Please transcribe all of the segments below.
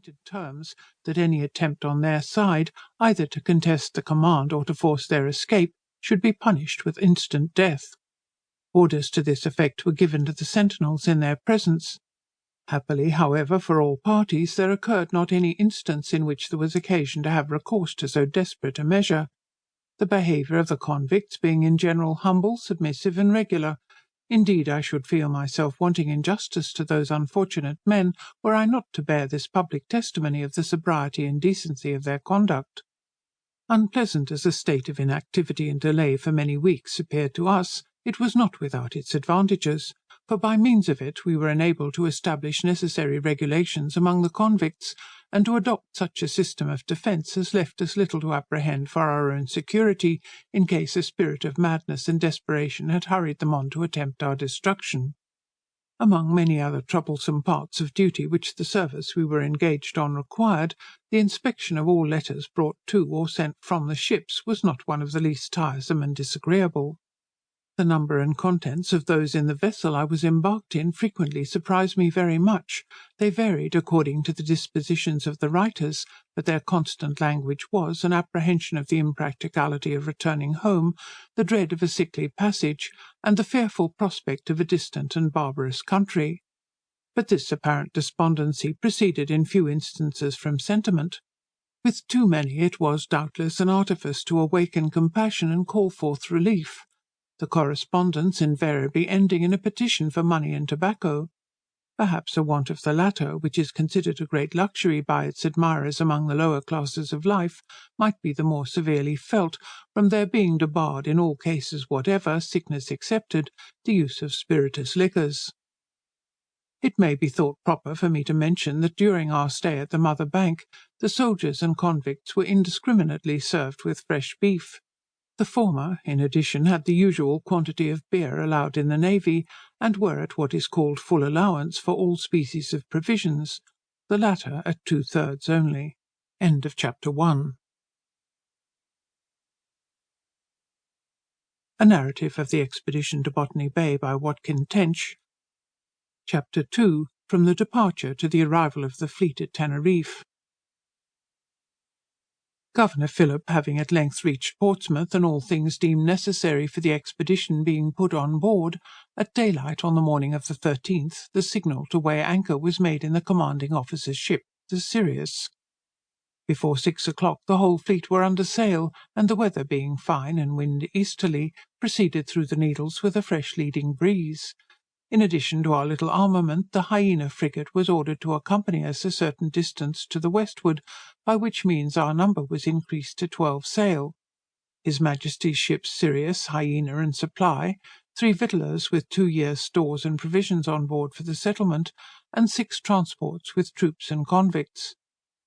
pointed terms that any attempt on their side, either to contest the command or to force their escape, should be punished with instant death. Orders to this effect were given to the sentinels in their presence. Happily, however, for all parties, there occurred not any instance in which there was occasion to have recourse to so desperate a measure, the behaviour of the convicts being in general humble, submissive, and regular. Indeed, I should feel myself wanting in justice to those unfortunate men were I not to bear this public testimony of the sobriety and decency of their conduct. Unpleasant as a state of inactivity and delay for many weeks appeared to us, it was not without its advantages, for by means of it we were enabled to establish necessary regulations among the convicts, and to adopt such a system of defence as left us little to apprehend for our own security, in case a spirit of madness and desperation had hurried them on to attempt our destruction. Among many other troublesome parts of duty which the service we were engaged on required, the inspection of all letters brought to or sent from the ships was not one of the least tiresome and disagreeable. The number and contents of those in the vessel I was embarked in frequently surprised me very much. They varied according to the dispositions of the writers, but their constant language was an apprehension of the impracticality of returning home, the dread of a sickly passage, and the fearful prospect of a distant and barbarous country. But this apparent despondency proceeded in few instances from sentiment. With too many it was, doubtless, an artifice to awaken compassion and call forth relief, the correspondence invariably ending in a petition for money and tobacco. Perhaps a want of the latter, which is considered a great luxury by its admirers among the lower classes of life, might be the more severely felt, from their being debarred in all cases whatever, sickness excepted, the use of spirituous liquors. It may be thought proper for me to mention that during our stay at the Mother Bank, the soldiers and convicts were indiscriminately served with fresh beef. The former, in addition, had the usual quantity of beer allowed in the Navy, and were at what is called full allowance for all species of provisions, the latter at 2/3 only. End of Chapter 1. A narrative of the expedition to Botany-Bay by Watkin Tench. Chapter 2. From the departure to the arrival of the fleet at Teneriffe. Governor Phillip having at length reached Portsmouth, and all things deemed necessary for the expedition being put on board, at daylight on the morning of the 13th, the signal to weigh anchor was made in the commanding officer's ship, the Sirius. Before 6 o'clock the whole fleet were under sail, and the weather being fine and wind easterly, proceeded through the Needles with a fresh leading breeze. In addition to our little armament, the Hyena frigate was ordered to accompany us a certain distance to the westward, by which means our number was increased to 12 sail. His Majesty's ships Sirius, Hyena, and Supply, 3 victuallers with 2 years' stores and provisions on board for the settlement, and 6 transports with troops and convicts.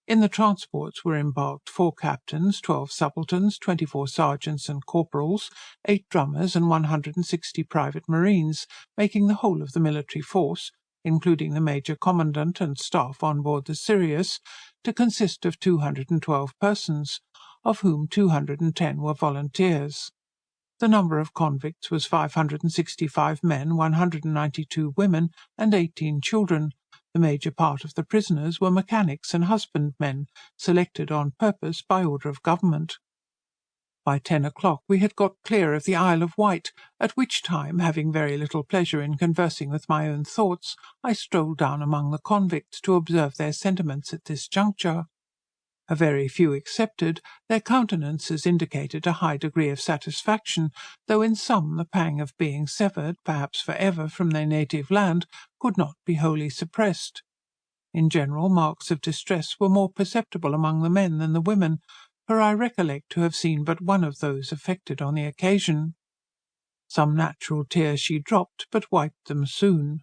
In the transports were embarked 4 captains, 12 subalterns, 24 sergeants and corporals, 8 drummers, and 160 private marines, making the whole of the military force, including the Major Commandant and staff on board the Sirius, to consist of 212 persons, of whom 210 were volunteers. The number of convicts was 565 men, 192 women, and 18 children. The major part of the prisoners were mechanics and husbandmen, selected on purpose by order of government. By 10 o'clock we had got clear of the Isle of Wight, at which time, having very little pleasure in conversing with my own thoughts, I strolled down among the convicts to observe their sentiments at this juncture. A very few excepted, their countenances indicated a high degree of satisfaction, though in some the pang of being severed, perhaps for ever, from their native land, could not be wholly suppressed. In general, marks of distress were more perceptible among the men than the women, for I recollect to have seen but one of those affected on the occasion. Some natural tears she dropped, but wiped them soon.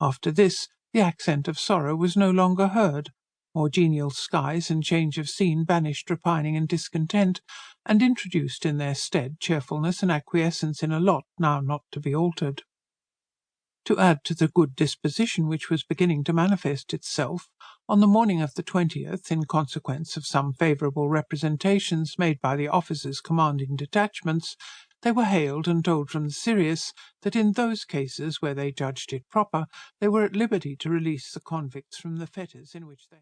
After this, the accent of sorrow was no longer heard. More genial skies and change of scene banished repining and discontent, and introduced in their stead cheerfulness and acquiescence in a lot now not to be altered. To add to the good disposition which was beginning to manifest itself, on the morning of the 20th, in consequence of some favourable representations made by the officers commanding detachments, they were hailed and told from the Sirius that in those cases where they judged it proper, they were at liberty to release the convicts from the fetters in which they